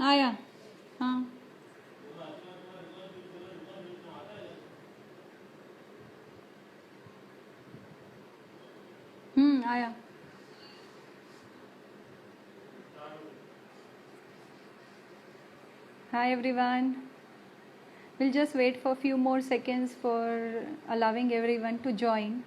आया हाँ आया. Hi everyone. We'll just wait for a few more seconds for allowing everyone to join.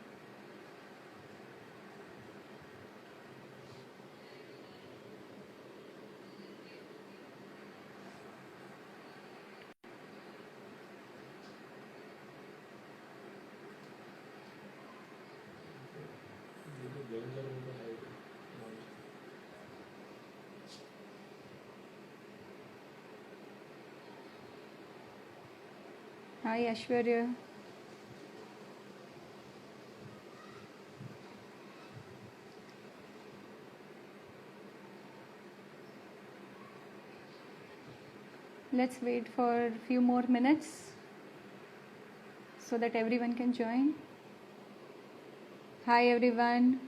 Hi Ashwarya. Let's wait for a few more minutes so that everyone can join. Hi everyone.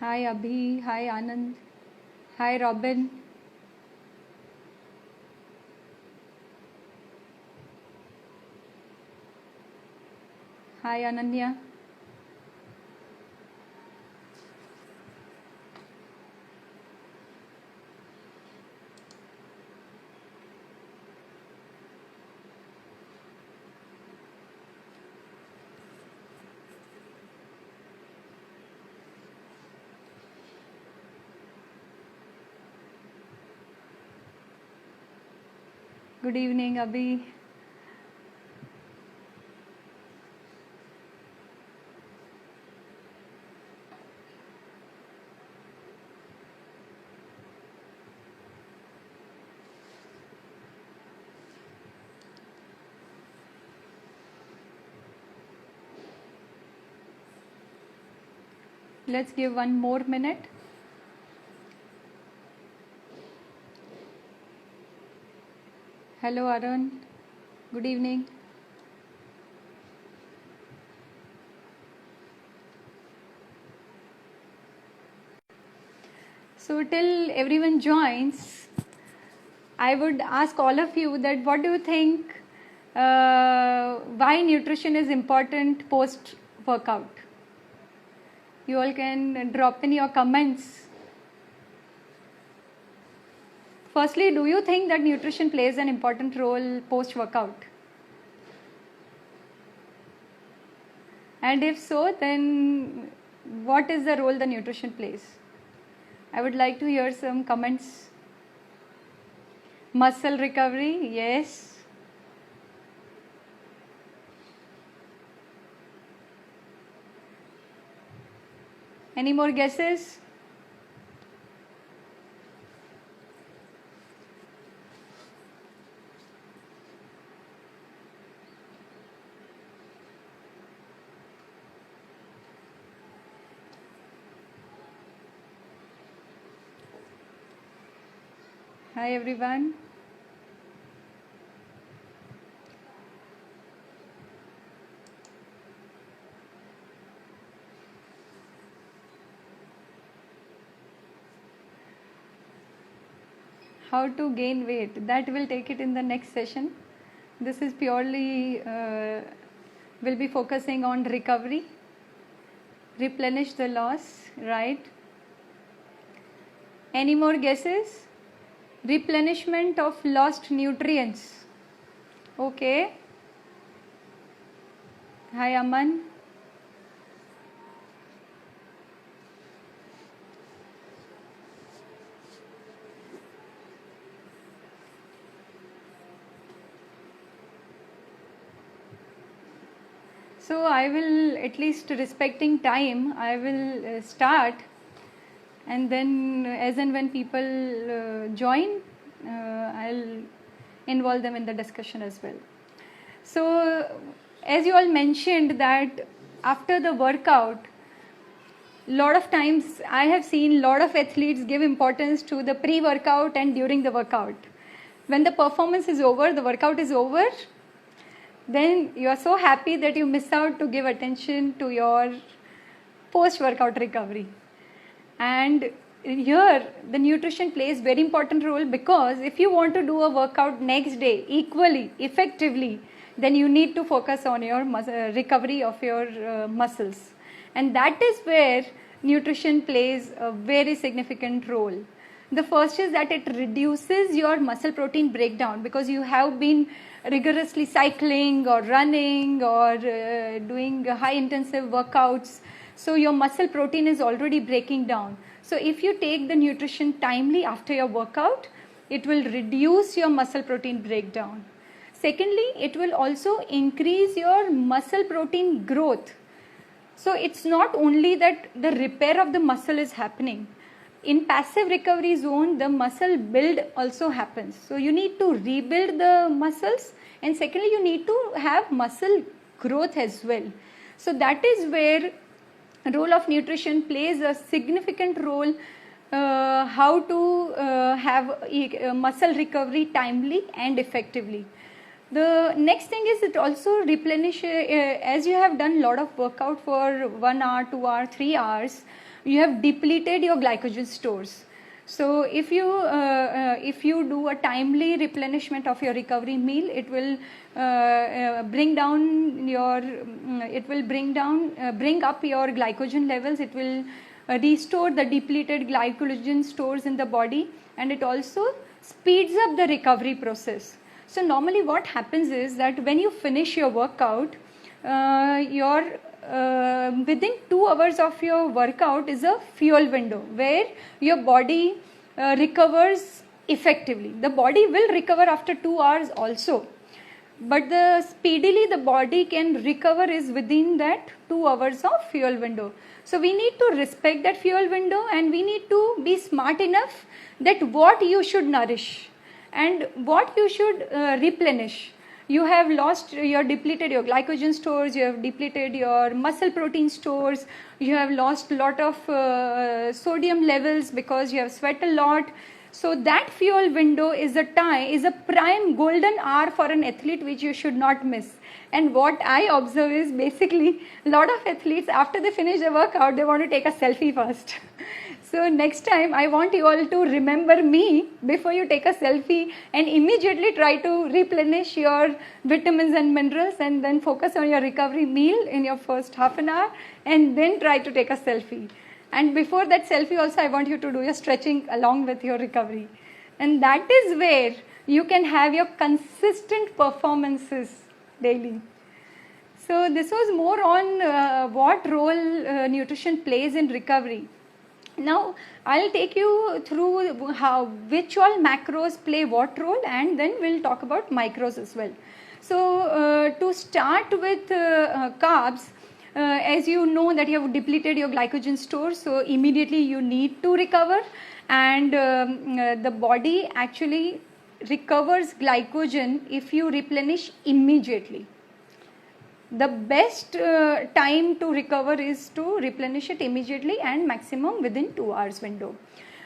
Hi Abhi. Hi Anand. Hi Robin. Hi Ananya. Good evening Abhi. Let's give one more minute. Hello Arun. Good evening. So till everyone joins, I would ask all of you that what do you think why nutrition is important post workout? You all can drop in your comments. Firstly, do you think that nutrition plays an important role post workout? And if so, then what is the role the nutrition plays? I would like to hear some comments. Muscle recovery, yes. Any more guesses? Hi everyone. How to gain weight, that will take it in the next session. This is purely will be focusing on recovery, replenish the loss, right? Any more guesses? Replenishment of lost nutrients. Okay. Hi Aman. So I will, at least respecting time, I will start, and then as and when people join, I'll involve them in the discussion as well. So as you all mentioned that after the workout, lot of times I have seen lot of athletes give importance to the pre-workout and during the workout. When the performance is over, the workout is over, then you are so happy that you miss out to give attention to your post-workout recovery. And here the nutrition plays very important role, because if you want to do a workout next day equally effectively, then you need to focus on your recovery of your muscles, and that is where nutrition plays a very significant role. The first is that it reduces your muscle protein breakdown, because you have been rigorously cycling or running or doing high intensive workouts, so your muscle protein is already breaking down. So if you take the nutrition timely after your workout, it will reduce your muscle protein breakdown. Secondly, it will also increase your muscle protein growth. So it's not only that the repair of the muscle is happening. In passive recovery zone, the muscle build also happens. So you need to rebuild the muscles, and secondly, you need to have muscle growth as well. So that is where role of nutrition plays a significant role, how to have muscle recovery timely and effectively. The next thing is it also replenish, as you have done lot of workout for 1 hour, 2 hours, 3 hours, you have depleted your glycogen stores. So if you do a timely replenishment of your recovery meal, it will bring up your glycogen levels. It will restore the depleted glycogen stores in the body, and it also speeds up the recovery process. So normally what happens is that when you finish your workout, within 2 hours of your workout is a fuel window where your body recovers effectively. The body will recover after 2 hours also, but the speedily the body can recover is within that 2 hours of fuel window. So we need to respect that fuel window, and we need to be smart enough that what you should nourish and what you should replenish. You have depleted your glycogen stores, you have depleted your muscle protein stores, you have lost a lot of sodium levels because you have sweat a lot. So that fuel window is a prime golden hour for an athlete, which you should not miss. And what I observe is basically a lot of athletes, after they finish the workout, they want to take a selfie first. So next time I want you all to remember me before you take a selfie, and immediately try to replenish your vitamins and minerals, and then focus on your recovery meal in your first half an hour, and then try to take a selfie. And before that selfie also, I want you to do your stretching along with your recovery. And that is where you can have your consistent performances daily. So this was more on what role nutrition plays in recovery. Now I'll take you through which all macros play what role, and then we'll talk about micros as well. So to start with carbs, as you know that you have depleted your glycogen stores, so immediately you need to recover, and the body actually recovers glycogen if you replenish immediately. The best time to recover is to replenish it immediately, and maximum within 2 hours window.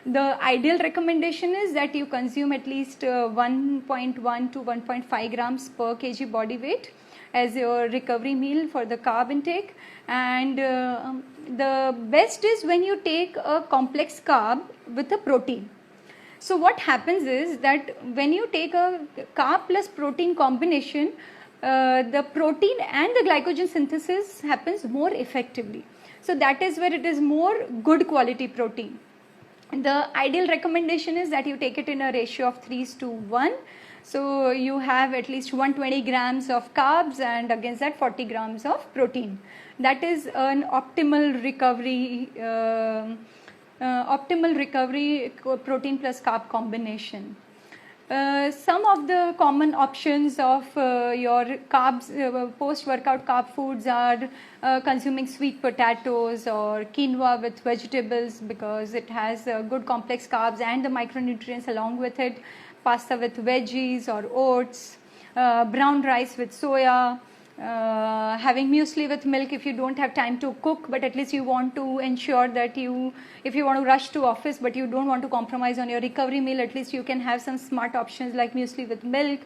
The ideal recommendation is that you consume at least 1.1 to 1.5 grams per kg body weight as your recovery meal for the carb intake. And the best is when you take a complex carb with a protein. So what happens is that when you take a carb plus protein combination, the protein and the glycogen synthesis happens more effectively. So that is where it is more good quality protein. The ideal recommendation is that you take it in a ratio of 3:1. So you have at least 120 grams of carbs, and against that 40 grams of protein. That is an optimal recovery protein plus carb combination. Some of the common options of your carbs, post-workout carb foods are consuming sweet potatoes or quinoa with vegetables, because it has good complex carbs and the micronutrients along with it, pasta with veggies or oats, brown rice with soya, having muesli with milk if you don't have time to cook, but at least you want to ensure that if you want to rush to office but you don't want to compromise on your recovery meal, at least you can have some smart options like muesli with milk.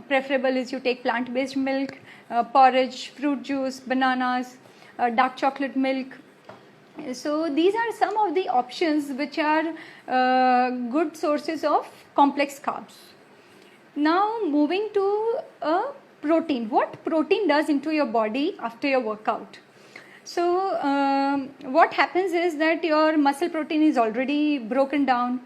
Preferable is you take plant-based milk, porridge, fruit juice, bananas. dark chocolate milk. So these are some of the options which are good sources of complex carbs. Now moving to protein. What protein does into your body after your workout? So what happens is that your muscle protein is already broken down.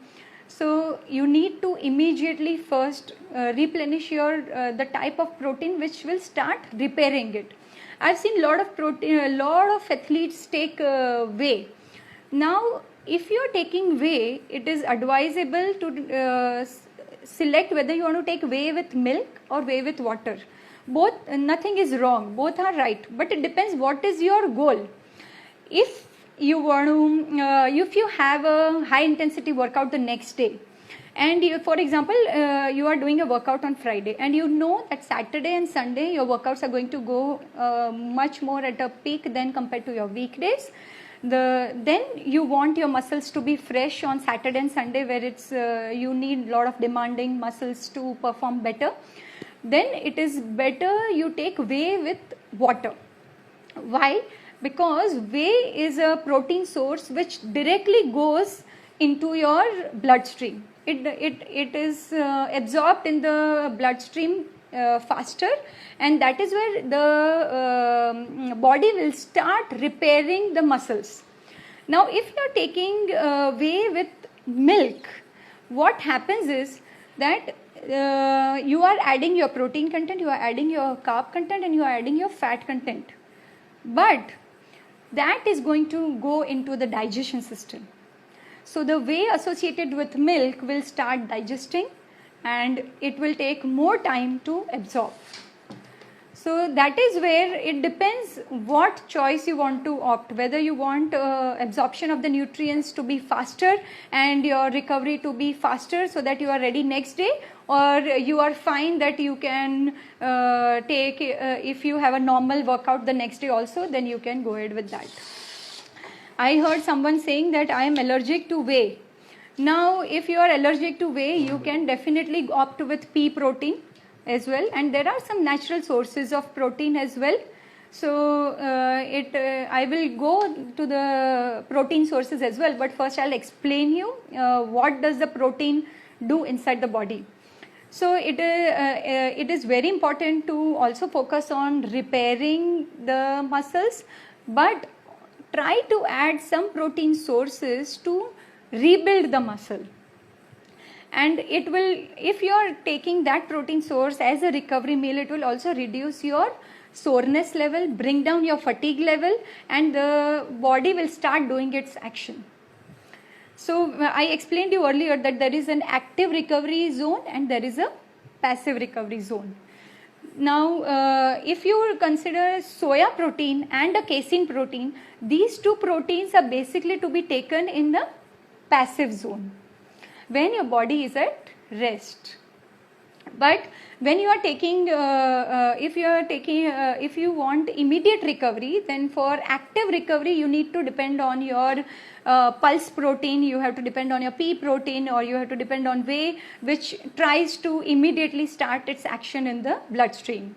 So you need to immediately first replenish your the type of protein which will start repairing it. I've seen a lot of athletes take whey. Now, if you are taking whey, it is advisable to select whether you want to take whey with milk or whey with water. Both, nothing is wrong, both are right, but it depends what is your goal. If you want to, if you have a high intensity workout the next day, and you, for example, you are doing a workout on Friday, and you know that Saturday and Sunday your workouts are going to go much more at a peak than compared to your weekdays. Then you want your muscles to be fresh on Saturday and Sunday, where it's you need a lot of demanding muscles to perform better. Then it is better you take whey with water. Why? Because whey is a protein source which directly goes into your bloodstream. It is absorbed in the bloodstream faster, and that is where the body will start repairing the muscles. Now if you are taking whey with milk, what happens is that you are adding your protein content, you are adding your carb content, and you are adding your fat content, but that is going to go into the digestion system. So the whey associated with milk will start digesting, and it will take more time to absorb. So that is where it depends what choice you want to opt, whether you want absorption of the nutrients to be faster and your recovery to be faster so that you are ready next day, or you are fine that you can take, if you have a normal workout the next day also, then you can go ahead with that. I heard someone saying that I am allergic to whey. Now if you are allergic to whey, you can definitely opt with pea protein as well, and there are some natural sources of protein as well. So I will go to the protein sources as well, but first I'll explain you what does the protein do inside the body. So it is very important to also focus on repairing the muscles, but try to add some protein sources to rebuild the muscle. And it will, if you are taking that protein source as a recovery meal, it will also reduce your soreness level, bring down your fatigue level, and the body will start doing its action. So I explained to you earlier that there is an active recovery zone and there is a passive recovery zone. Now if you consider soya protein and a casein protein, these two proteins are basically to be taken in the passive zone when your body is at rest. But when you are taking, if you want immediate recovery, then for active recovery you need to depend on your pulse protein, you have to depend on your pea protein, or you have to depend on whey, which tries to immediately start its action in the bloodstream.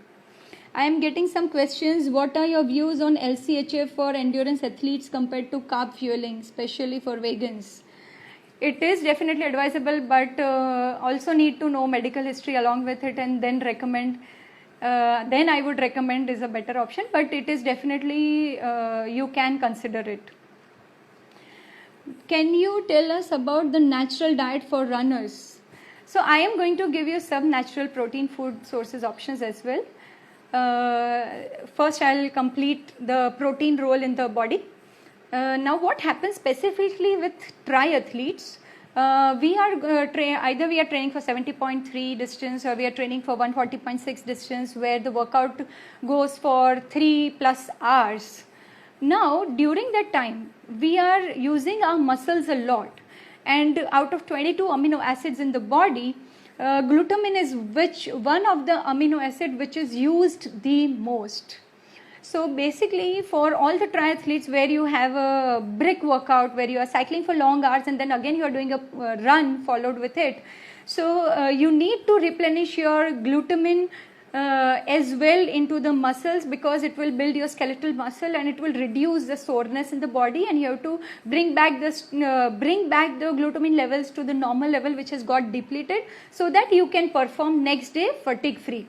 I am getting some questions. What are your views on LCHF for endurance athletes compared to carb fueling, especially for vegans? It is definitely advisable, but also need to know medical history along with it, and then recommend. Then I would recommend is a better option, but it is definitely you can consider it. Can you tell us about the natural diet for runners? So I am going to give you some natural protein food sources options as well. First I will complete the protein role in the body. Now what happens specifically with triathletes, we are either we are training for 70.3 distance, or we are training for 140.6 distance, where the workout goes for 3+ hours. Now during that time we are using our muscles a lot, and out of 22 amino acids in the body, glutamine is one of the amino acid which is used the most. So basically for all the triathletes where you have a brick workout, where you are cycling for long hours and then again you are doing a run followed with it, so you need to replenish your glutamine as well into the muscles, because it will build your skeletal muscle and it will reduce the soreness in the body, and you have to bring back the glutamine levels to the normal level which has got depleted, so that you can perform next day fatigue free.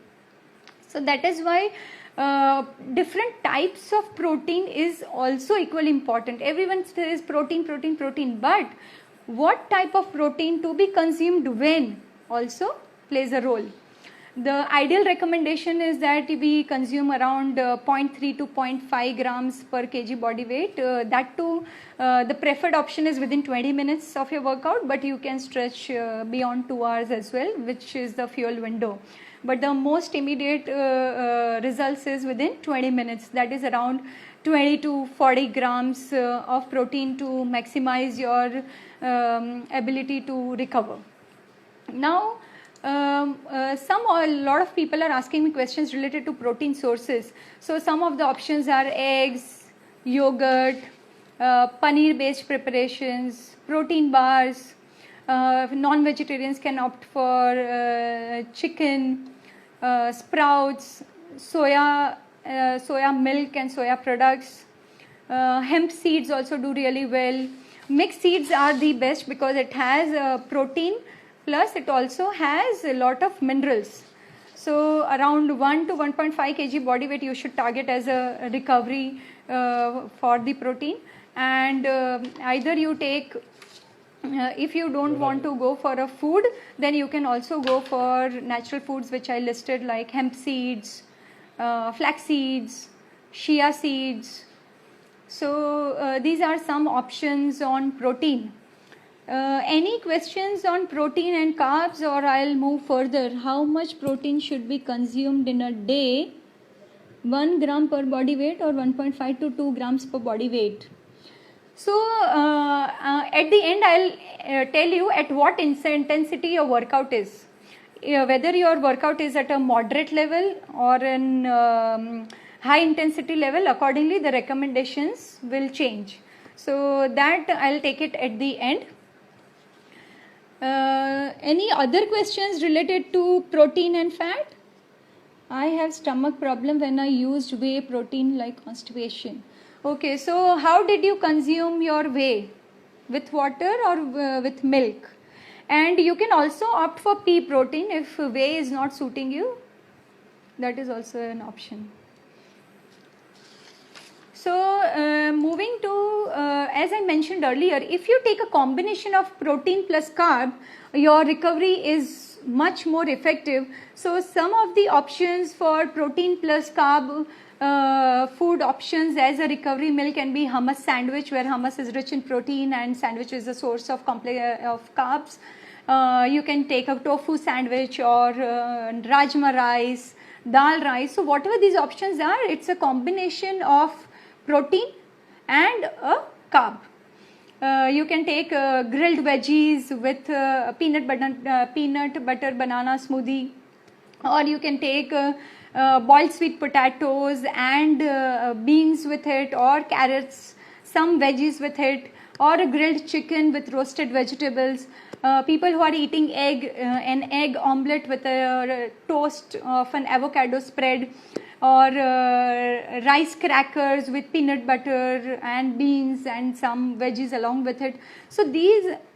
So that is why different types of protein is also equally important. Everyone says protein, protein, protein, but what type of protein to be consumed when also plays a role. The ideal recommendation is that we consume around 0.3 to 0.5 grams per kg body weight. That too, the preferred option is within 20 minutes of your workout, but you can stretch beyond 2 hours as well, which is the fuel window. But the most immediate results is within 20 minutes, that is around 20 to 40 grams of protein to maximize your ability to recover. Now, a lot of people are asking me questions related to protein sources. So some of the options are eggs, yogurt, paneer based preparations, protein bars. Non-vegetarians can opt for chicken, sprouts, soya milk and soya products. Hemp seeds also do really well. Mixed seeds are the best because it has protein, plus it also has a lot of minerals. So around 1 to 1.5 kg body weight you should target as a recovery for the protein. And either you take, if you don't want to go for a food, then you can also go for natural foods which I listed, like hemp seeds, flax seeds, chia seeds. So these are some options on protein. Any questions on protein and carbs, or I'll move further? How much protein should be consumed in a day? 1 gram per body weight or 1.5 to 2 grams per body weight? So at the end I'll tell you at what intensity your workout is. Whether your workout is at a moderate level or an high intensity level, accordingly the recommendations will change. So that I'll take it at the end. Any other questions related to protein and fat? I have stomach problem when I used whey protein, like constipation. Okay, so how did you consume your whey? With water or with milk? And you can also opt for pea protein if whey is not suiting you. That is also an option. So moving to, as I mentioned earlier, if you take a combination of protein plus carb, your recovery is much more effective. So some of the options for protein plus carb food options as a recovery meal can be hummus sandwich, where hummus is rich in protein and sandwich is a source of carbs. You can take a tofu sandwich or rajma rice, dal rice. So whatever these options are, it's a combination of protein and a carb. You can take grilled veggies with peanut butter banana smoothie, or you can take boiled sweet potatoes and beans with it, or carrots, some veggies with it, or a grilled chicken with roasted vegetables. People who are eating an egg omelette with a toast of an avocado spread, or rice crackers with peanut butter and beans and some veggies along with it. So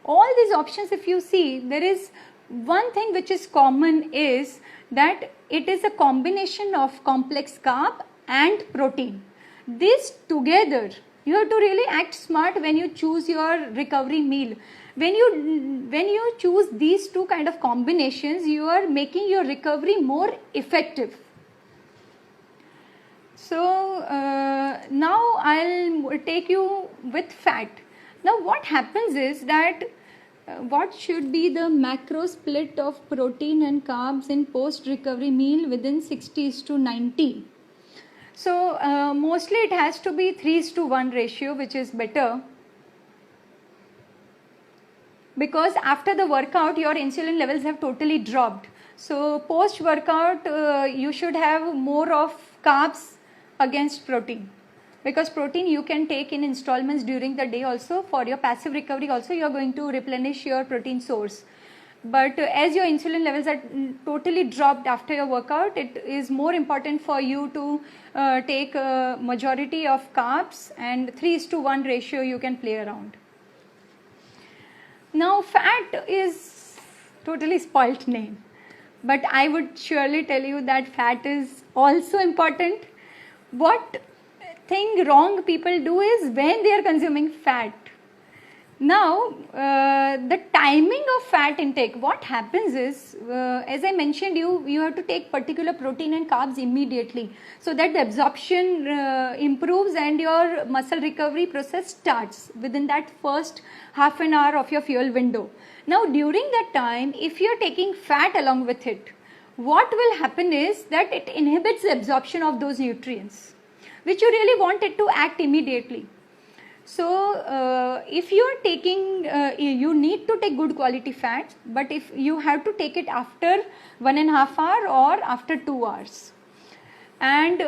all these options, if you see, there is one thing which is common, is that it is a combination of complex carb and protein. This together, you have to really act smart when you choose your recovery meal. When you choose these two kind of combinations, you are making your recovery more effective. So now I'll take you with fat. Now what happens is that what should be the macro split of protein and carbs in post recovery meal within 60:90? So mostly it has to be 3:1 ratio, which is better, because after the workout your insulin levels have totally dropped. So post workout you should have more of carbs against protein, because protein you can take in installments during the day also. For your passive recovery also, you are going to replenish your protein source. But as your insulin levels are totally dropped after your workout, it is more important for you to take a majority of carbs, and 3:1 ratio you can play around. Now fat is totally spoilt name, but I would surely tell you that fat is also important. What thing wrong people do is when they are consuming fat. Now, the timing of fat intake, what happens is, as I mentioned, you have to take particular protein and carbs immediately so that the absorption improves and your muscle recovery process starts within that first half an hour of your fuel window. Now, during that time, if you are taking fat along with it, what will happen is that it inhibits the absorption of those nutrients, which you really want it to act immediately. So, if you are taking, you need to take good quality fats, but if you have to take it after 1.5 hours or after 2 hours. And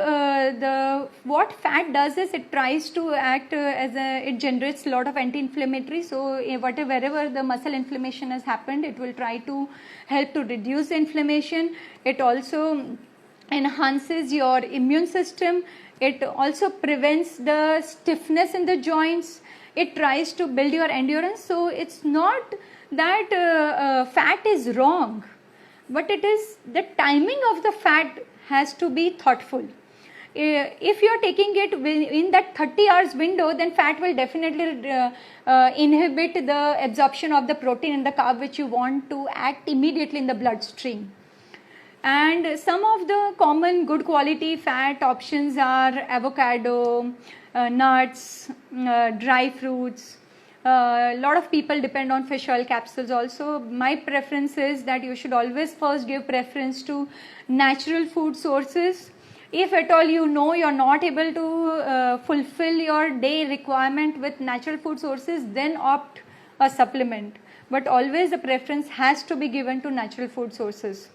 what fat does is it tries to act it generates a lot of anti-inflammatory. So, wherever the muscle inflammation has happened, it will try to help to reduce the inflammation. It also enhances your immune system. It also prevents the stiffness in the joints. It tries to build your endurance. So it's not that fat is wrong, but it is the timing of the fat has to be thoughtful. If you are taking it in that 30 hours window, then fat will definitely inhibit the absorption of the protein and the carb which you want to act immediately in the bloodstream. And some of the common good quality fat options are avocado, nuts, dry fruits. A lot of people depend on fish oil capsules also. My preference is that you should always first give preference to natural food sources. If at all you know you're not able to fulfill your day requirement with natural food sources, then opt a supplement. But always the preference has to be given to natural food sources.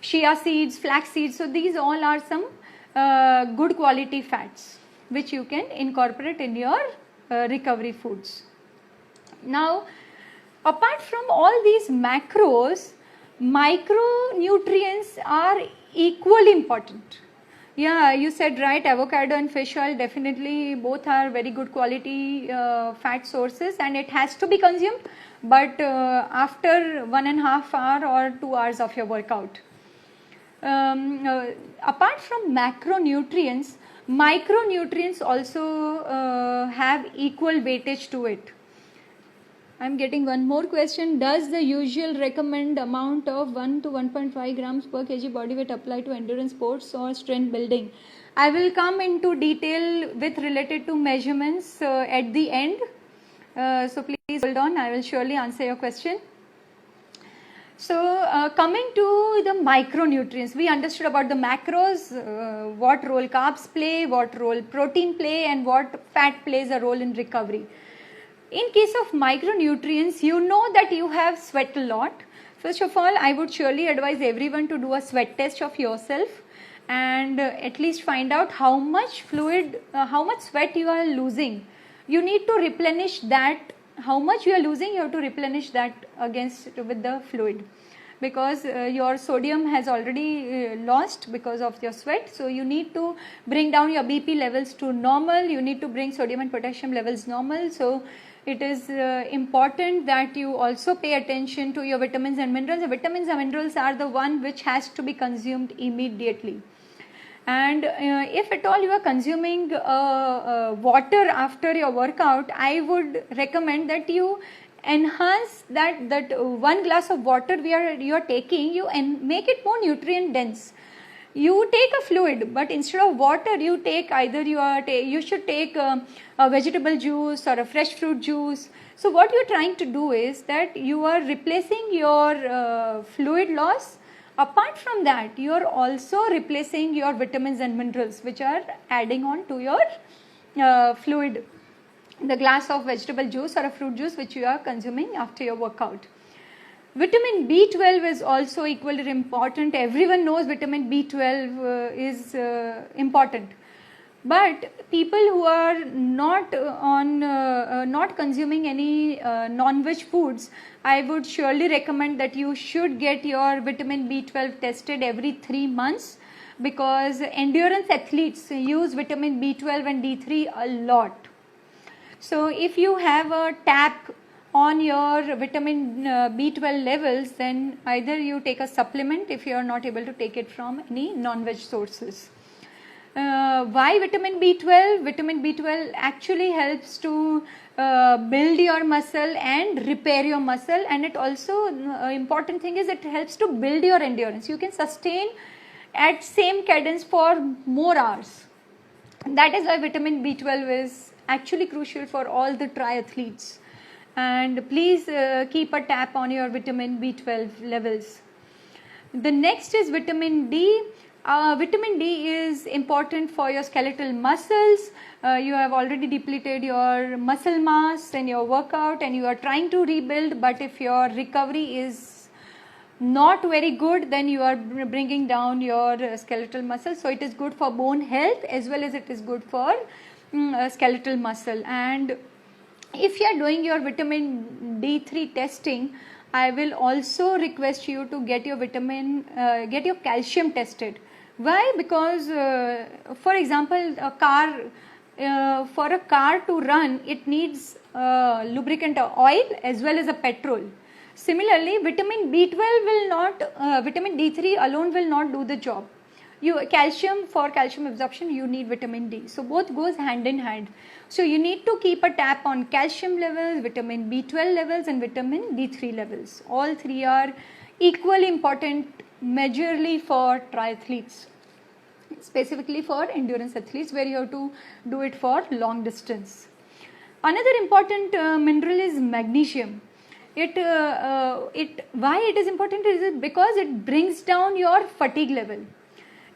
Chia seeds, flax seeds, so these all are some good quality fats which you can incorporate in your recovery foods. Now, apart from all these macros, micronutrients are equally important. Yeah, you said right, avocado and fish oil definitely both are very good quality fat sources, and it has to be consumed, but after 1.5 hours or 2 hours of your workout. Apart from macronutrients, micronutrients also have equal weightage to it. I'm getting one more question. Does the usual recommend amount of 1 to 1.5 grams per kg body weight apply to endurance sports or strength building? I will come into detail with related to measurements at the end. So please hold on. I will surely answer your question. So coming to the micronutrients, we understood about the macros, what role carbs play, what role protein play, and what fat plays a role in recovery. In case of micronutrients, you know that you have sweat a lot. First of all, I would surely advise everyone to do a sweat test of yourself and at least find out how much fluid, how much sweat you are losing. You need to replenish that. How much you are losing, you have to replenish that against with the fluid, because your sodium has already lost because of your sweat. So you need to bring down your BP levels to normal. You need to bring sodium and potassium levels normal. So it is important that you also pay attention to your vitamins and minerals. The vitamins and minerals are the one which has to be consumed immediately. And if at all you are consuming water after your workout, I would recommend that you enhance that 1 glass of water you are taking, and make it more nutrient dense. You take a fluid, but instead of water, you take either you should take a vegetable juice or a fresh fruit juice. So what you are trying to do is that you are replacing your fluid loss. Apart from that, you are also replacing your vitamins and minerals which are adding on to your fluid, the glass of vegetable juice or a fruit juice which you are consuming after your workout. Vitamin B12 is also equally important. Everyone knows vitamin B12 is important. But people who are not not consuming any non-veg foods, I would surely recommend that you should get your vitamin B12 tested every 3 months, because endurance athletes use vitamin B12 and D3 a lot. So if you have a tap on your vitamin B12 levels, then either you take a supplement if you are not able to take it from any non-veg sources. Why vitamin B12? Vitamin B12 actually helps to build your muscle and repair your muscle, and it also important thing is it helps to build your endurance. You can sustain at same cadence for more hours. That is why vitamin B12 is actually crucial for all the triathletes. And please keep a tap on your vitamin B12 levels. The next is vitamin D. Vitamin D is important for your skeletal muscles. You have already depleted your muscle mass in your workout and you are trying to rebuild, but if your recovery is not very good, then you are bringing down your skeletal muscle. So it is good for bone health as well as it is good for skeletal muscle. And if you are doing your vitamin D3 testing, I will also request you to get your calcium tested. Why? Because for example, for a car to run, it needs lubricant oil as well as a petrol. Similarly, vitamin vitamin D3 alone will not do the job. For calcium absorption, you need vitamin D. So both goes hand in hand. So you need to keep a tap on calcium levels, vitamin B12 levels and vitamin D3 levels. All three are equally important majorly for triathletes, specifically for endurance athletes where you have to do it for long distance. Another important mineral is magnesium. Why it is important is because it brings down your fatigue level.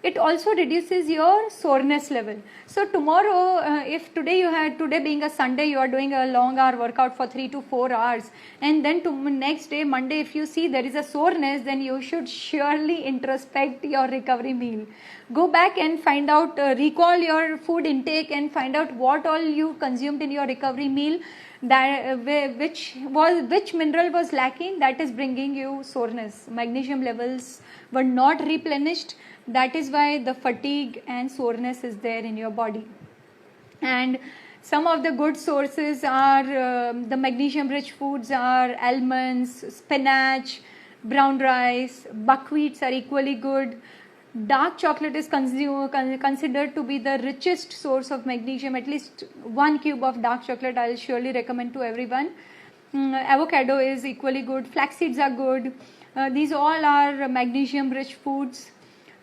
It also reduces your soreness level. So tomorrow, if today being a Sunday, you are doing a long hour workout for 3 to 4 hours, and then next day, Monday, if you see there is a soreness, then you should surely introspect your recovery meal. Go back and find out, recall your food intake and find out what all you consumed in your recovery meal, which mineral was lacking, that is bringing you soreness. Magnesium levels were not replenished. That is why the fatigue and soreness is there in your body. And some of the good sources are the magnesium rich foods are almonds, spinach, brown rice, buckwheats are equally good. Dark chocolate is considered to be the richest source of magnesium. At least 1 cube of dark chocolate I will surely recommend to everyone. Avocado is equally good. Flax seeds are good. These all are magnesium rich foods.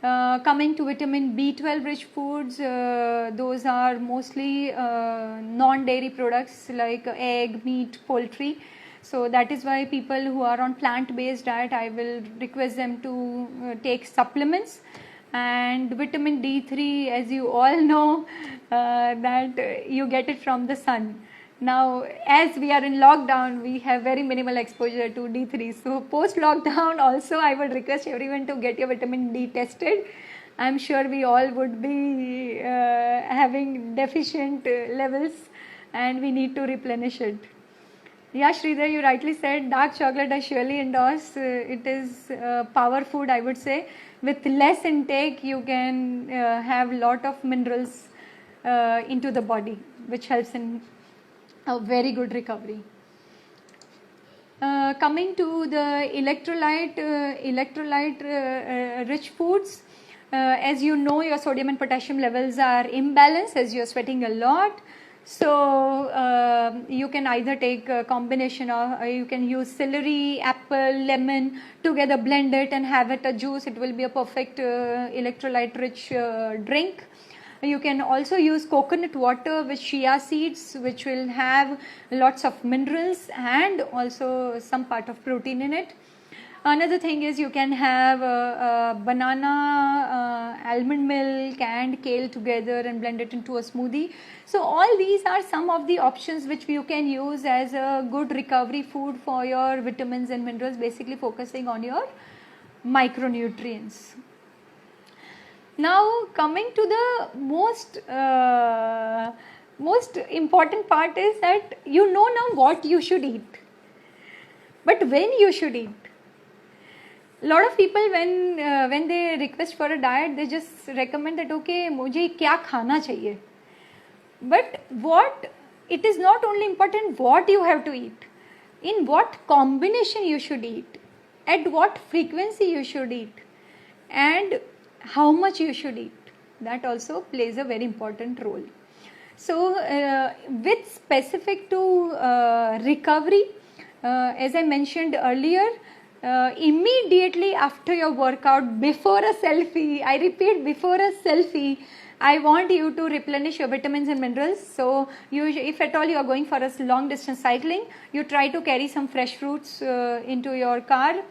Coming to vitamin B12 rich foods, those are mostly non-dairy products like egg, meat, poultry. So that is why people who are on plant-based diet, I will request them to take supplements. And vitamin D3, as you all know, that you get it from the sun. Now, as we are in lockdown, we have very minimal exposure to D3. So, post lockdown, also, I would request everyone to get your vitamin D tested. I'm sure we all would be having deficient levels and we need to replenish it. Yeah, Sridhar, you rightly said dark chocolate I surely endorse. It is power food, I would say. With less intake, you can have lot of minerals into the body, which helps in a very good recovery. Coming to the electrolyte rich foods, as you know, your sodium and potassium levels are imbalanced as you are sweating a lot. So you can either take a combination of, you can use celery, apple, lemon together, blend it and have it a juice. It will be a perfect electrolyte rich drink. You can also use coconut water with chia seeds, which will have lots of minerals and also some part of protein in it. Another thing is you can have banana, almond milk and kale together and blend it into a smoothie. So all these are some of the options which you can use as a good recovery food for your vitamins and minerals, basically focusing on your micronutrients. Now coming to the most important part is that you know now what you should eat, but when you should eat. A lot of people when they request for a diet, they just recommend that okay मुझे क्या खाना चाहिए, but what it is not only important what you have to eat, in what combination you should eat, at what frequency you should eat, and how much you should eat. That also plays a very important role. So with specific to recovery, as I mentioned earlier, immediately after your workout, before a selfie, I repeat, before a selfie, I want you to replenish your vitamins and minerals. So if at all you are going for a long distance cycling, you try to carry some fresh fruits into your car,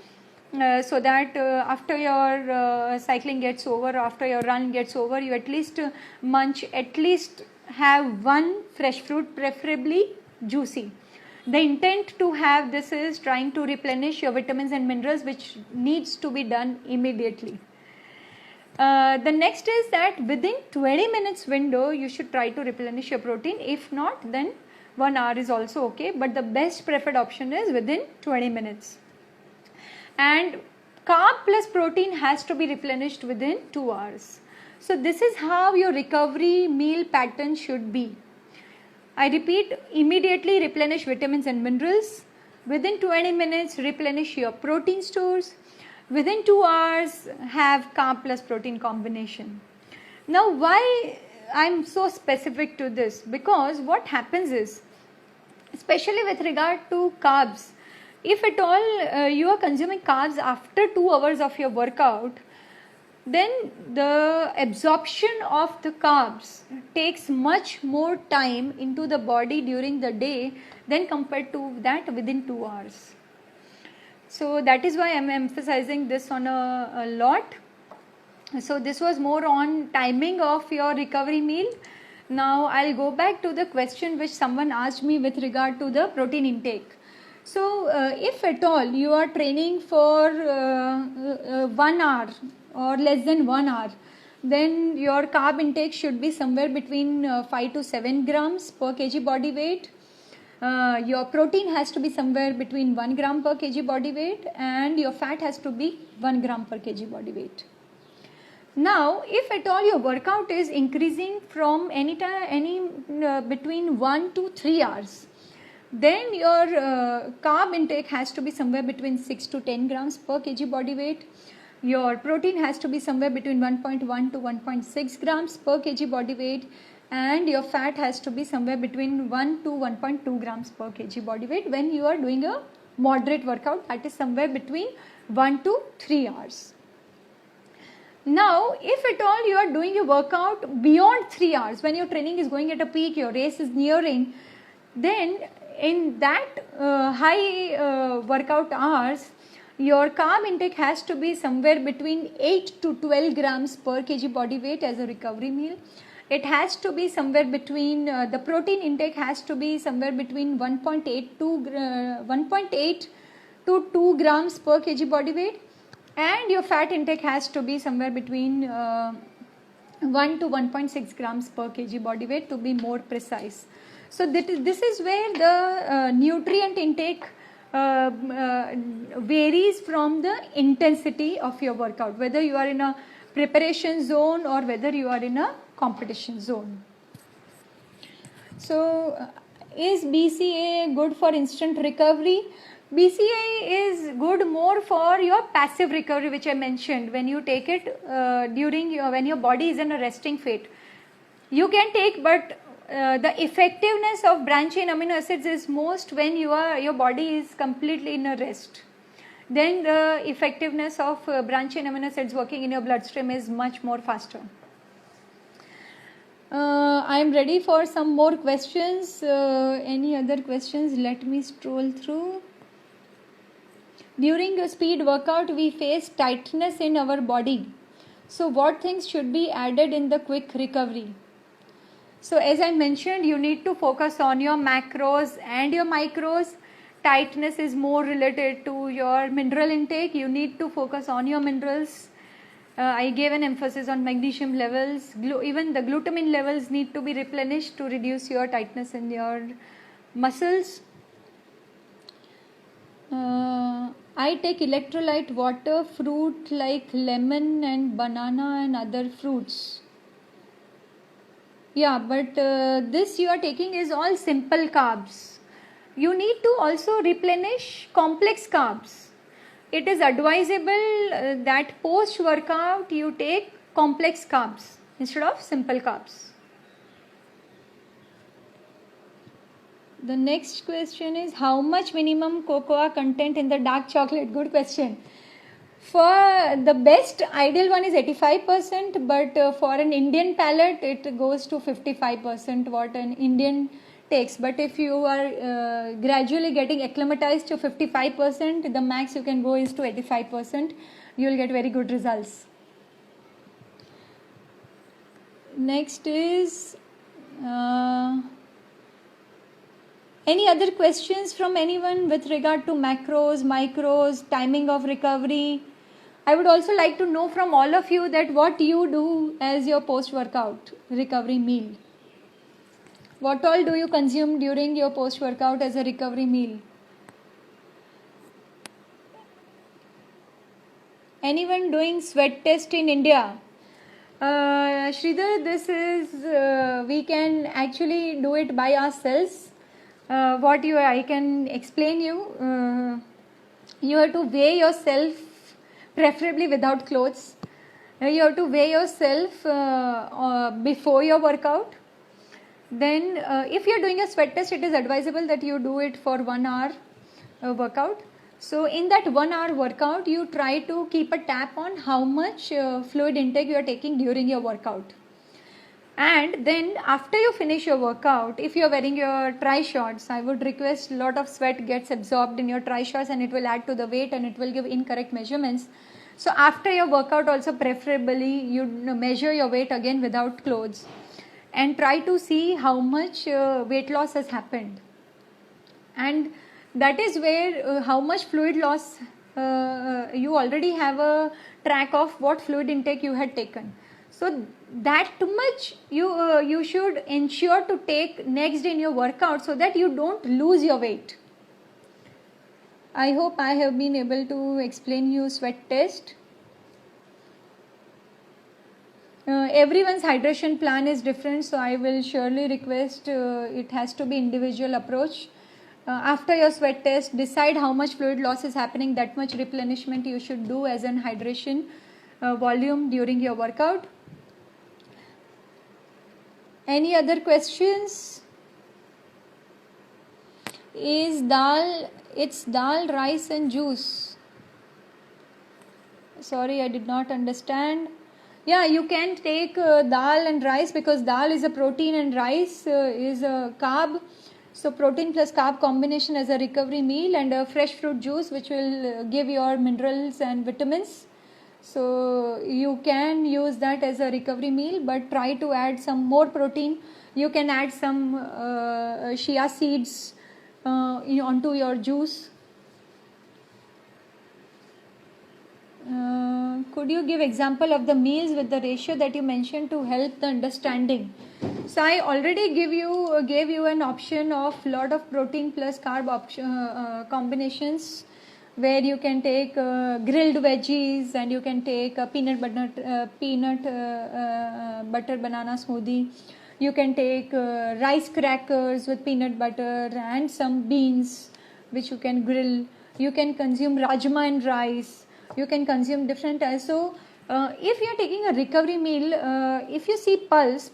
so that after your cycling gets over, after your run gets over, you at least have one fresh fruit, preferably juicy. The intent to have this is trying to replenish your vitamins and minerals, which needs to be done immediately. The next is that within 20 minutes window you should try to replenish your protein. If not, then 1 hour is also okay, but the best preferred option is within 20 minutes. And carb plus protein has to be replenished within 2 hours. So this is how your recovery meal pattern should be. I repeat, immediately replenish vitamins and minerals. Within 20 minutes, replenish your protein stores. Within 2 hours, have carb plus protein combination. Now, why I'm so specific to this? Because what happens is, especially with regard to carbs, if at all you are consuming carbs after 2 hours of your workout, then the absorption of the carbs takes much more time into the body during the day than compared to that within 2 hours. So that is why I am emphasizing this on a lot. So this was more on timing of your recovery meal. Now I'll go back to the question which someone asked me with regard to the protein intake. So if at all you are training for 1 hour or less than 1 hour, then your carb intake should be somewhere between 5 to 7 grams per kg body weight. Your protein has to be somewhere between 1 gram per kg body weight, and your fat has to be 1 gram per kg body weight. Now, if at all your workout is increasing from between 1 to 3 hours, then your carb intake has to be somewhere between 6 to 10 grams per kg body weight. Your protein has to be somewhere between 1.1 to 1.6 grams per kg body weight, and your fat has to be somewhere between 1 to 1.2 grams per kg body weight when you are doing a moderate workout, that is somewhere between 1 to 3 hours. Now, if at all you are doing your workout beyond 3 hours, when your training is going at a peak, your race is nearing, then in that high workout hours, your carb intake has to be somewhere between 8 to 12 grams per kg body weight as a recovery meal. It has to be somewhere between, the protein intake has to be somewhere between 1.8 to 2 grams per kg body weight, and your fat intake has to be somewhere between 1 to 1.6 grams per kg body weight, to be more precise. So this is where the nutrient intake varies from the intensity of your workout, whether you are in a preparation zone or whether you are in a competition zone. So is BCA good for instant recovery? BCA is good more for your passive recovery, which I mentioned, when you take it when your body is in a resting phase. You can take, but the effectiveness of branched chain amino acids is most when your body is completely in a rest. Then the effectiveness of branched chain amino acids working in your bloodstream is much more faster. I am ready for some more questions. Any other questions? Let me scroll through. During a speed workout, we face tightness in our body. So what things should be added in the quick recovery? So as I mentioned, you need to focus on your macros and your micros. Tightness is more related to your mineral intake. You need to focus on your minerals. I gave an emphasis on magnesium levels. Even the glutamine levels need to be replenished to reduce your tightness in your muscles. I take electrolyte water, fruit like lemon and banana and other fruits. Yeah, but this you are taking is all simple carbs. You need to also replenish complex carbs. It is advisable that post workout you take complex carbs instead of simple carbs. The next question is, how much minimum cocoa content in the dark chocolate? Good question. For the best ideal one is 85%, but for an Indian palate it goes to 55% what an Indian takes. But if you are gradually getting acclimatized to 55%, the max you can go is to 85%. You will get very good results. Next is any other questions from anyone with regard to macros, micros, timing of recovery? I would also like to know from all of you that what you do as your post-workout recovery meal. What all do you consume during your post-workout as a recovery meal? Anyone doing sweat test in India? Sridhar, this is, we can actually do it by ourselves. I can explain you. You have to weigh yourself, preferably without clothes. You have to weigh yourself before your workout. Then if you are doing a sweat test, it is advisable that you do it for 1 hour workout. So in that 1 hour workout, you try to keep a tap on how much fluid intake you are taking during your workout. And then after you finish your workout, if you are wearing your tri shorts, I would request a lot of sweat gets absorbed in your tri shorts and it will add to the weight and it will give incorrect measurements. So after your workout also, preferably you measure your weight again without clothes and try to see how much weight loss has happened. And that is where how much fluid loss you already have a track of what fluid intake you had taken. So that much you should ensure to take next in your workout so that you don't lose your weight. I hope I have been able to explain you sweat test. Everyone's hydration plan is different, so I will surely request it has to be individual approach. After your sweat test, decide how much fluid loss is happening, that much replenishment you should do as an hydration volume during your workout. Any other questions? It's dal, rice and juice. Sorry, I did not understand. Yeah, you can take dal and rice because dal is a protein and rice is a carb. So protein plus carb combination as a recovery meal, and a fresh fruit juice which will give your minerals and vitamins. So you can use that as a recovery meal, but try to add some more protein. You can add some chia seeds onto your juice. Could you give example of the meals with the ratio that you mentioned to help the understanding? So I already gave you an option of lot of protein plus carb combinations, where you can take grilled veggies and you can take peanut butter banana smoothie. You can take rice crackers with peanut butter and some beans which you can grill. You can consume rajma and rice. You can consume different types. So if you are taking a recovery meal, if you see pulse,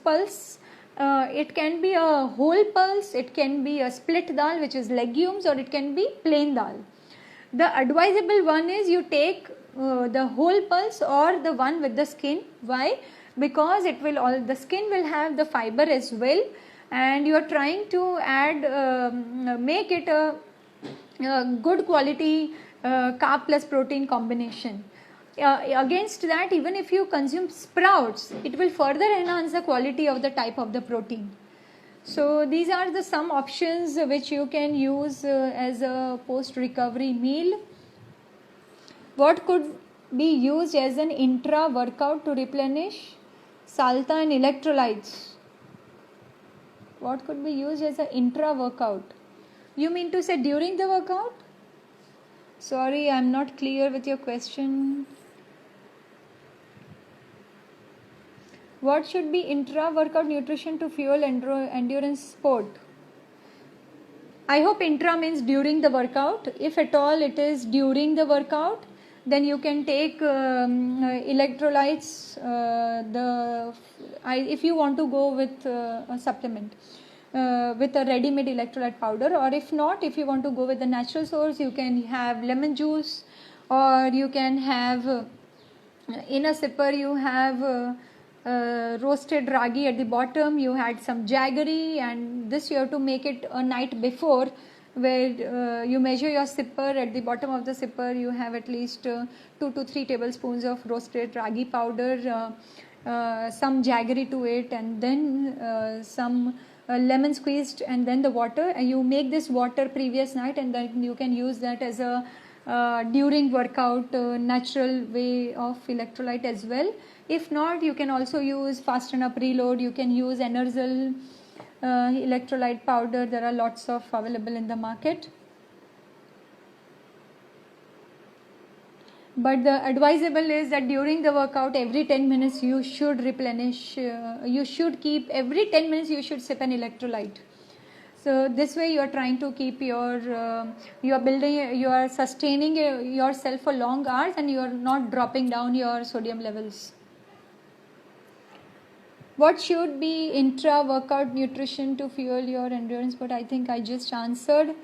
it can be a whole pulse, it can be a split dal which is legumes, or it can be plain dal. The advisable one is you take the whole pulse or the one with the skin. Why? Because the skin will have the fiber as well, and you are trying to add make it a good quality carb plus protein combination. Against that, even if you consume sprouts, it will further enhance the quality of the type of the protein. So these are some options which you can use as a post recovery meal. What could be used as an intra workout to replenish salta and electrolytes? What could be used as an intra workout? You mean to say during the workout? Sorry, I'm not clear with your question. What should be intra workout nutrition to fuel endurance sport? I hope intra means during the workout. If at all it is during the workout, then you can take electrolytes. If you want to go with a supplement, with a ready-made electrolyte powder, or if not, if you want to go with the natural source, you can have lemon juice, or you can have in a sipper you have roasted ragi at the bottom, you had some jaggery, and this you have to make it a night before, where you measure your sipper. At the bottom of the sipper you have at least 2 to 3 tablespoons of roasted ragi powder, some jaggery to it, and then some lemon squeezed, and then the water, and you make this water previous night, and then you can use that as a during workout natural way of electrolyte as well. If not, you can also use Fasten Up Reload, you can use Enerzel electrolyte powder. There are lots of available in the market. But the advisable is that during the workout, every 10 minutes you should replenish, you should keep, every 10 minutes you should sip an electrolyte. So this way you are trying to keep your, you are building, you are sustaining yourself for long hours, and you are not dropping down your sodium levels. What should be intra-workout nutrition to fuel your endurance? But I think I just answered.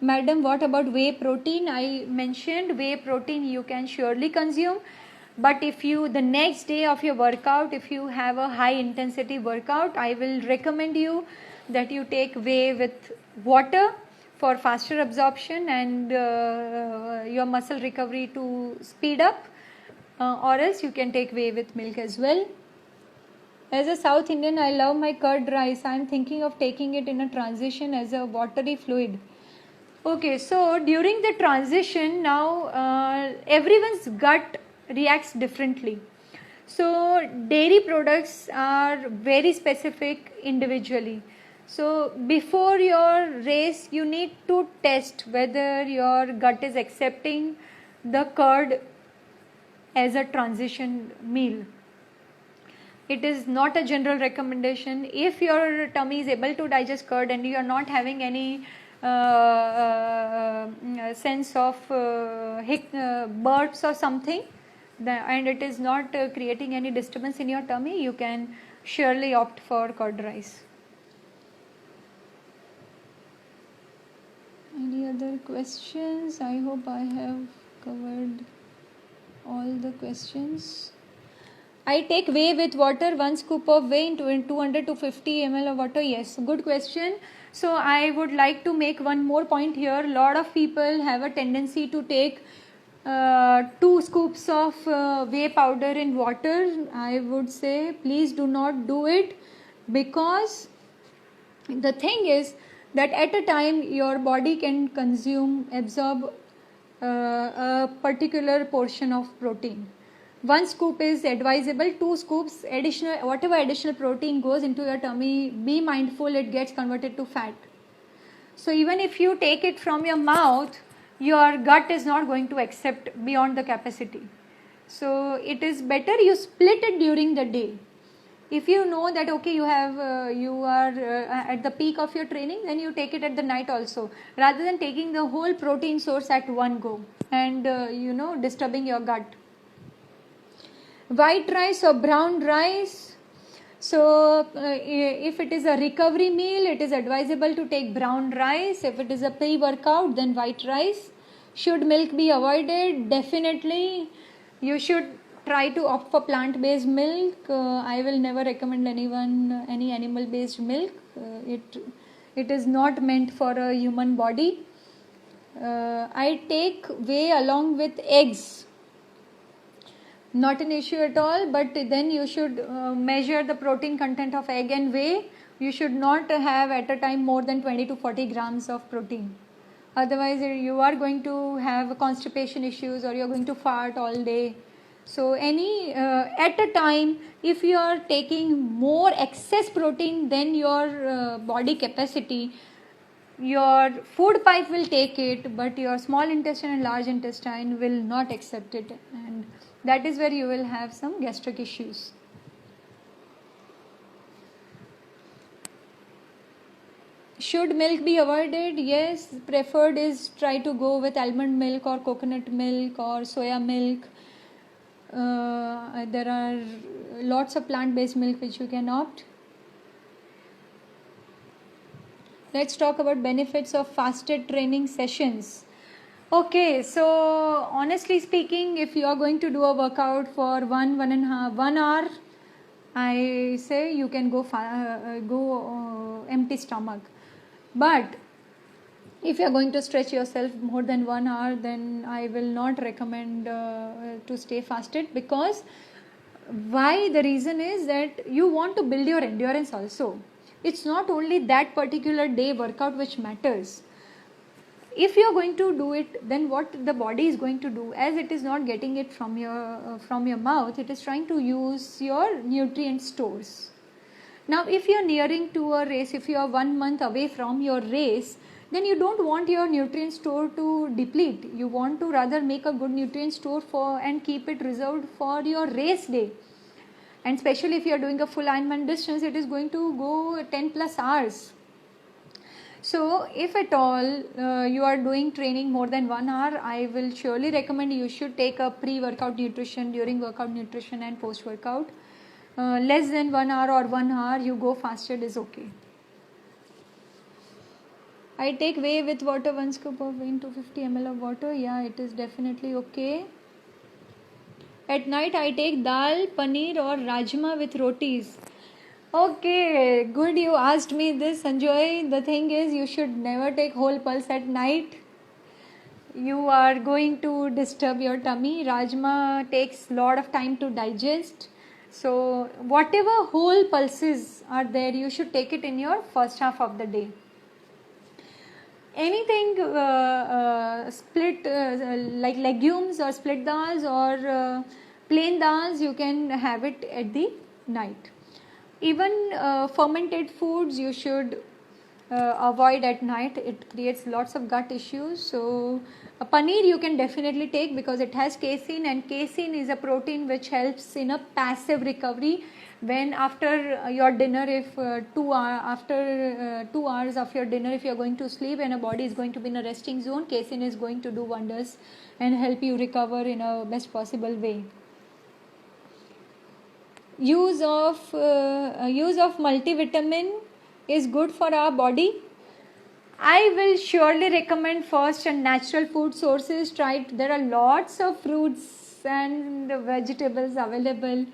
Madam, what about whey protein? I mentioned whey protein you can surely consume. But if you, the next day of your workout, if you have a high intensity workout, I will recommend you that you take whey with water for faster absorption and your muscle recovery to speed up. Or else you can take whey with milk as well. As a South Indian, I love my curd rice. I am thinking of taking it in a transition as a watery fluid. Okay, so during the transition now, everyone's gut reacts differently. So dairy products are very specific individually. So before your race, you need to test whether your gut is accepting the curd as a transition meal. It is not a general recommendation. If your tummy is able to digest curd and you are not having any sense of burps or something, and it is not creating any disturbance in your tummy, you can surely opt for curd rice. Any other questions? I hope I have covered all the questions. I take whey with water, 1 scoop of whey into 200 to 50 ml of water. Yes, good question. So I would like to make one more point here. A lot of people have a tendency to take 2 scoops of whey powder in water. I would say please do not do it, because the thing is that at a time your body can absorb a particular portion of protein. 1 scoop is advisable, 2 scoops additional, whatever additional protein goes into your tummy, be mindful it gets converted to fat. So even if you take it from your mouth, your gut is not going to accept beyond the capacity. So it is better you split it during the day. If you know that okay, you are at the peak of your training, then you take it at the night also, rather than taking the whole protein source at one go and disturbing your gut. White rice or brown rice? So if it is a recovery meal, it is advisable to take brown rice. If it is a pre-workout, then white rice. Should milk be avoided? Definitely. You should try to opt for plant-based milk. I will never recommend anyone any animal-based milk. It is not meant for a human body. I take whey along with eggs. Not an issue at all, but then you should measure the protein content of egg and whey. You should not have at a time more than 20 to 40 grams of protein. Otherwise, you are going to have constipation issues, or you are going to fart all day. So any at a time, if you are taking more excess protein than your body capacity, your food pipe will take it, but your small intestine and large intestine will not accept it, and that is where you will have some gastric issues. Should milk be avoided? Yes, preferred is try to go with almond milk or coconut milk or soya milk. There are lots of plant-based milk which you can opt. Let's talk about benefits of fasted training sessions. Okay, so honestly speaking, if you are going to do a workout for 1 hour, I say you can go empty stomach. But if you are going to stretch yourself more than 1 hour, then I will not recommend to stay fasted, because why? The reason is that you want to build your endurance also. It's not only that particular day workout which matters. If you are going to do it, then what the body is going to do, as it is not getting it from your mouth, it is trying to use your nutrient stores. Now if you are nearing to a race, if you are 1 month away from your race, then you don't want your nutrient store to deplete. You want to rather make a good nutrient store for and keep it reserved for your race day. And especially if you are doing a full Ironman distance, it is going to go 10 plus hours. So if at all you are doing training more than 1 hour, I will surely recommend you should take a pre-workout nutrition, during workout nutrition and post-workout. Less than 1 hour or 1 hour, you go fasted is okay. I take whey with water, 1 scoop of whey into 50 ml of water. Yeah, it is definitely okay. At night I take dal, paneer or rajma with rotis. Okay, good you asked me this, Sanjoy. The thing is, you should never take whole pulse at night. You are going to disturb your tummy. Rajma takes lot of time to digest. So whatever whole pulses are there, you should take it in your first half of the day. Anything split like legumes or split dals or plain dals, you can have it at the night. Even fermented foods you should avoid at night. It creates lots of gut issues. So paneer you can definitely take because it has casein, and casein is a protein which helps in a passive recovery. When after your dinner, if after 2 hours of your dinner, if you are going to sleep and a body is going to be in a resting zone, casein is going to do wonders and help you recover in a best possible way. Use of multivitamin is good for our body. I will surely recommend first and natural food sources. There are lots of fruits and vegetables available.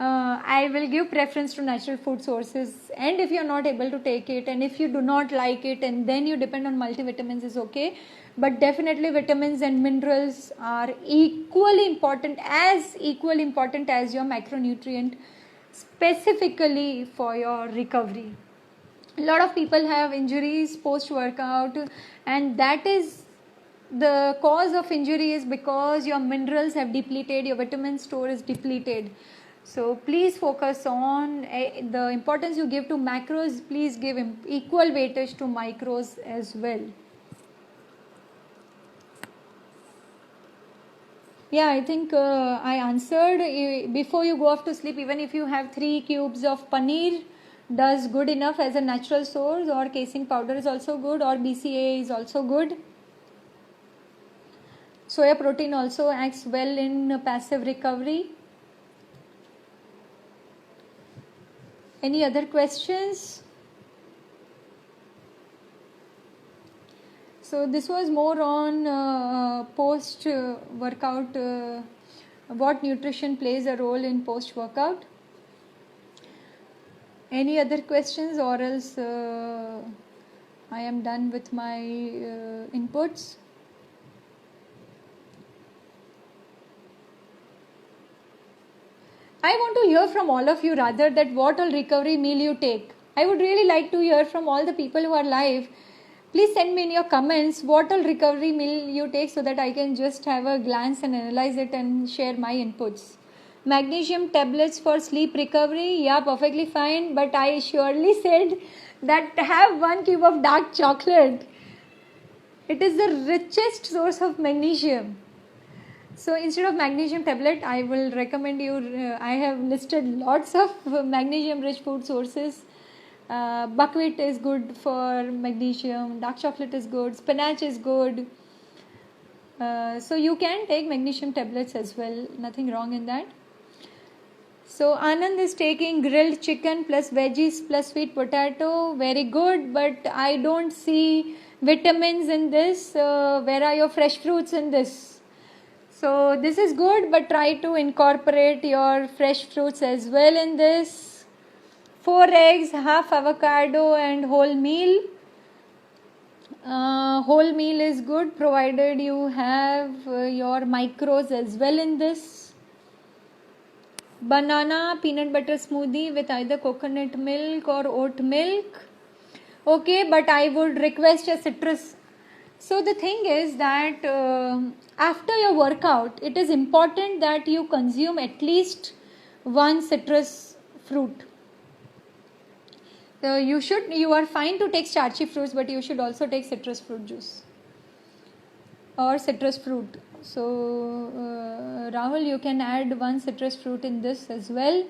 I will give preference to natural food sources, and if you are not able to take it, and if you do not like it, and then you depend on multivitamins, is okay. But definitely vitamins and minerals are equally important as your macronutrient, specifically for your recovery. A lot of people have injuries post workout, and that is the cause of injury is because your minerals have depleted, your vitamin store is depleted. So please focus on the importance you give to macros. Please give equal weightage to micros as well. Yeah, I think I answered. Before you go off to sleep, even if you have 3 cubes of paneer, does good enough as a natural source, or casein powder is also good, or BCA is also good. Soya protein also acts well in passive recovery. Any other questions? So this was more on post workout, what nutrition plays a role in post workout. Any other questions, or else I am done with my inputs. I want to hear from all of you rather that what all recovery meal you take. I would really like to hear from all the people who are live Please send me in your comments what all recovery meal you take so that I can just have a glance and analyze it and share my inputs. Magnesium tablets for sleep recovery, yeah, perfectly fine, but I surely said that have 1 cube of dark chocolate. It is the richest source of magnesium. So instead of magnesium tablet, I will recommend you, I have listed lots of magnesium rich food sources. Buckwheat is good for magnesium, dark chocolate is good, spinach is good. So you can take magnesium tablets as well, nothing wrong in that. So Anand is taking grilled chicken plus veggies plus sweet potato, very good, but I don't see vitamins in this. Where are your fresh fruits in this? So this is good, but try to incorporate your fresh fruits as well in this. 4 eggs, half avocado and whole meal. Whole meal is good provided you have your micros as well in this. Banana peanut butter smoothie with either coconut milk or oat milk. Okay, but I would request a citrus. So the thing is that after your workout, it is important that you consume at least one citrus fruit. You are fine to take starchy fruits, but you should also take citrus fruit juice or citrus fruit. So Rahul, you can add one citrus fruit in this as well.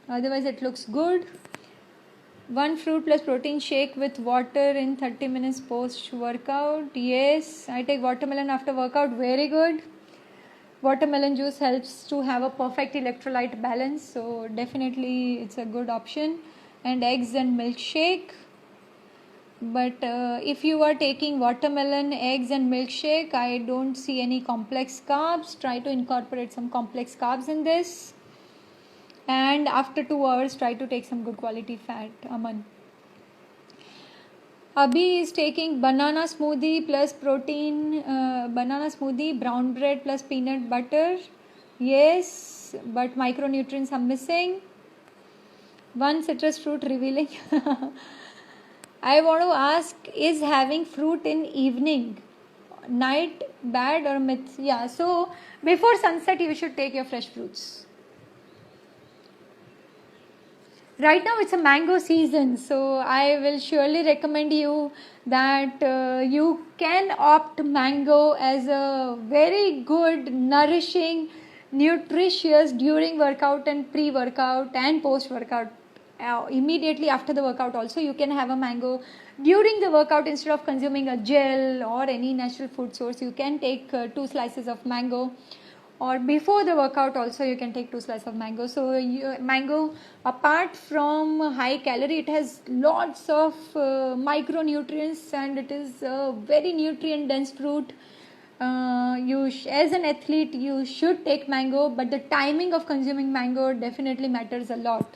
Otherwise it looks good. 1 fruit plus protein shake with water in 30 minutes post workout. Yes, I take watermelon after workout. Very good. Watermelon juice helps to have a perfect electrolyte balance, so definitely it's a good option. And eggs and milkshake. But if you are taking watermelon, eggs and milkshake, I don't see any complex carbs. Try to incorporate some complex carbs in this. And after 2 hours, try to take some good quality fat. Aman. Abhi is taking banana smoothie plus protein, banana smoothie, brown bread plus peanut butter. Yes, but micronutrients are missing. 1 citrus fruit revealing. I want to ask, is having fruit in evening, night bad or myth? Yeah, so before sunset you should take your fresh fruits. Right now it's a mango season, so I will surely recommend you that you can opt mango as a very good, nourishing, nutritious during workout and pre-workout and post-workout. Immediately after the workout also you can have a mango. During the workout, instead of consuming a gel or any natural food source, you can take 2 slices of mango. Or before the workout also you can take 2 slices of mango. So mango, apart from high calorie, it has lots of micronutrients and it is a very nutrient dense fruit. As an athlete you should take mango, but the timing of consuming mango definitely matters a lot.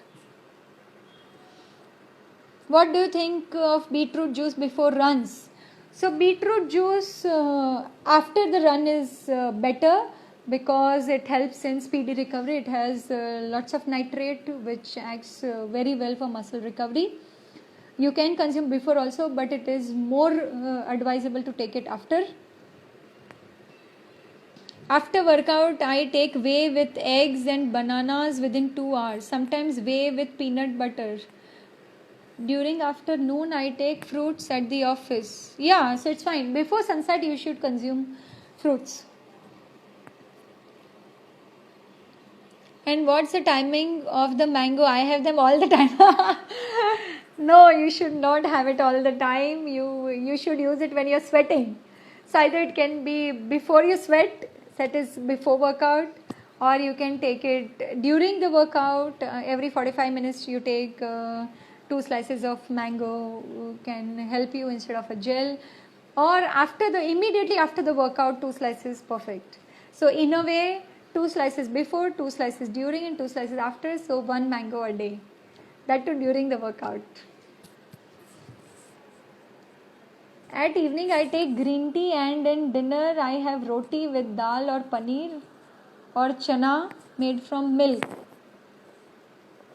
What do you think of beetroot juice before runs? So beetroot juice after the run is better, because it helps in speedy recovery. It has lots of nitrate which acts very well for muscle recovery. You can consume before also, but it is more advisable to take it after. After workout, I take whey with eggs and bananas within 2 hours. Sometimes whey with peanut butter. During afternoon, I take fruits at the office. Yeah, so it's fine. Before sunset, you should consume fruits. And what's the timing of the mango? I have them all the time. No, you should not have it all the time. You should use it when you're sweating. So either it can be before you sweat, that is before workout, or you can take it during the workout. Every 45 minutes you take 2 slices of mango, can help you instead of a gel. Or immediately after the workout, 2 slices, perfect. So in a way, 2 slices before, 2 slices during and 2 slices after, so 1 mango a day. That too during the workout. At evening I take green tea, and in dinner I have roti with dal or paneer or chana made from milk.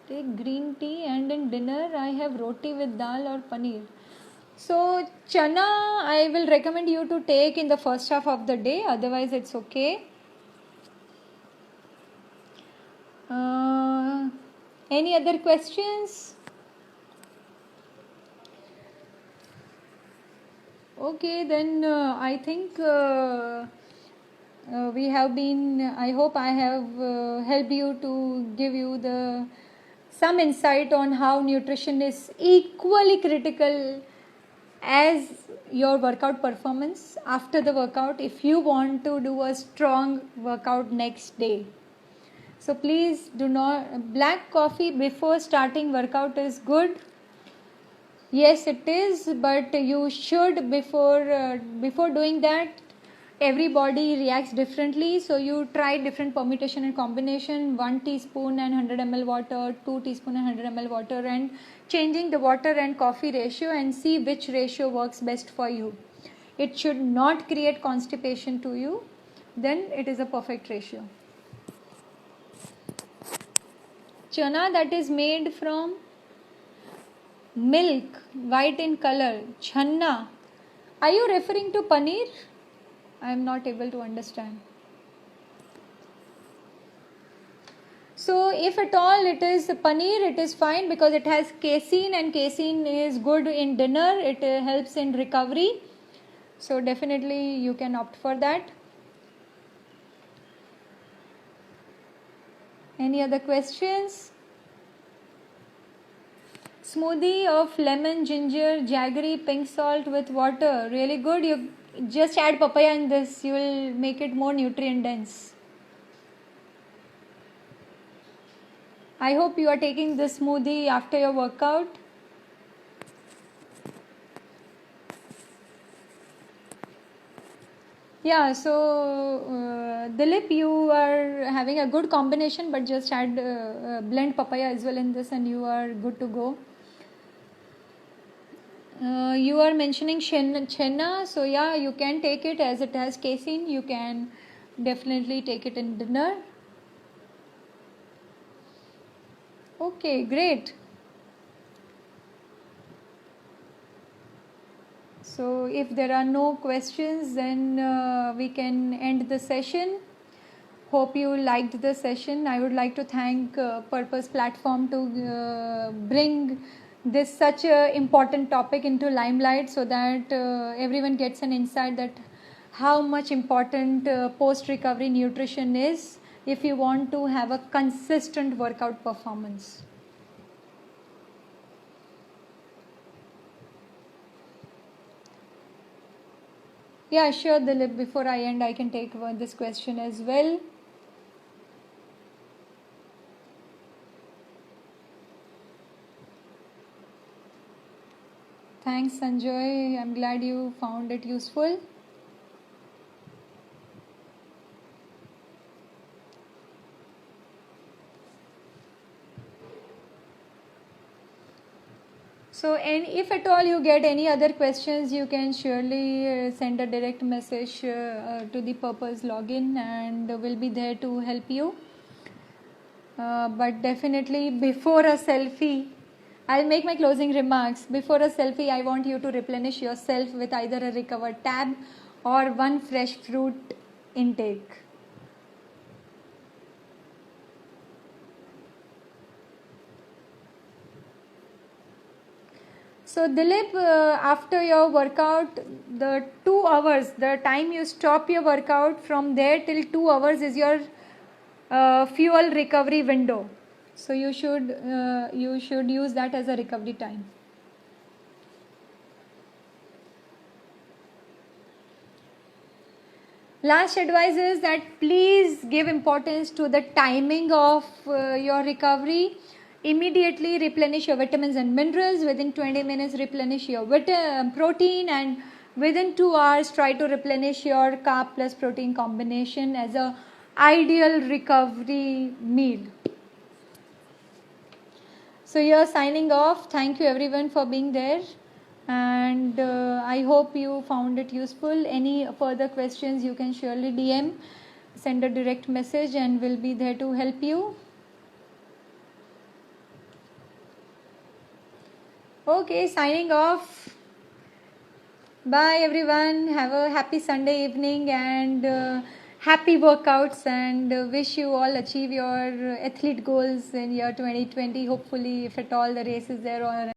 Take green tea and in dinner I have roti with dal or paneer. So chana I will recommend you to take in the first half of the day, otherwise it's okay. Any other questions? Okay, then I think we have been, I hope I have helped you to give you the some insight on how nutrition is equally critical as your workout performance after the workout if you want to do a strong workout next day. So please do not, black coffee before starting workout is good. Yes, it is, but you should before doing that, everybody reacts differently. So you try different permutation and combination: 1 teaspoon and 100 ml water, 2 teaspoon and 100 ml water, and changing the water and coffee ratio and see which ratio works best for you. It should not create constipation to you. Then it is a perfect ratio. Chana that is made from milk, white in color, channa. Are you referring to paneer? I am not able to understand. So if at all it is paneer, it is fine because it has casein, and casein is good in dinner. It helps in recovery. So definitely you can opt for that. Any other questions? Smoothie of lemon, ginger, jaggery, pink salt with water. Really good. You just add papaya in this. You will make it more nutrient dense. I hope you are taking this smoothie after your workout. Yeah, so Dilip, you are having a good combination, but just add blend papaya as well in this and you are good to go. You are mentioning chenna, so yeah, you can take it as it has casein. You can definitely take it in dinner. Okay, great. So if there are no questions, then we can end the session. Hope you liked the session. I would like to thank Purpose Platform to bring this such a important topic into limelight so that everyone gets an insight that how much important post recovery nutrition is if you want to have a consistent workout performance. Yeah, sure, Dilip. Before I end, I can take this question as well. Thanks, Sanjoy. I'm glad you found it useful. So, and if at all you get any other questions, you can surely send a direct message to the Purpose login, and we'll be there to help you. But definitely, before a selfie, I'll make my closing remarks. Before a selfie, I want you to replenish yourself with either a recovered tab or one fresh fruit intake. So Dilip, after your workout, the 2 hours, the time you stop your workout, from there till 2 hours is your fuel recovery window. So you should use that as a recovery time. Last advice is that please give importance to the timing of your recovery. Immediately replenish your vitamins and minerals. Within 20 minutes replenish your protein, and within 2 hours try to replenish your carb plus protein combination as a ideal recovery meal. So you're signing off. Thank you everyone for being there, and I hope you found it useful. Any further questions you can surely DM, send a direct message, and we'll be there to help you. Okay, signing off. Bye everyone. Have a happy Sunday evening and happy workouts, and wish you all achieve your athlete goals in year 2020. Hopefully, if at all the race is there, or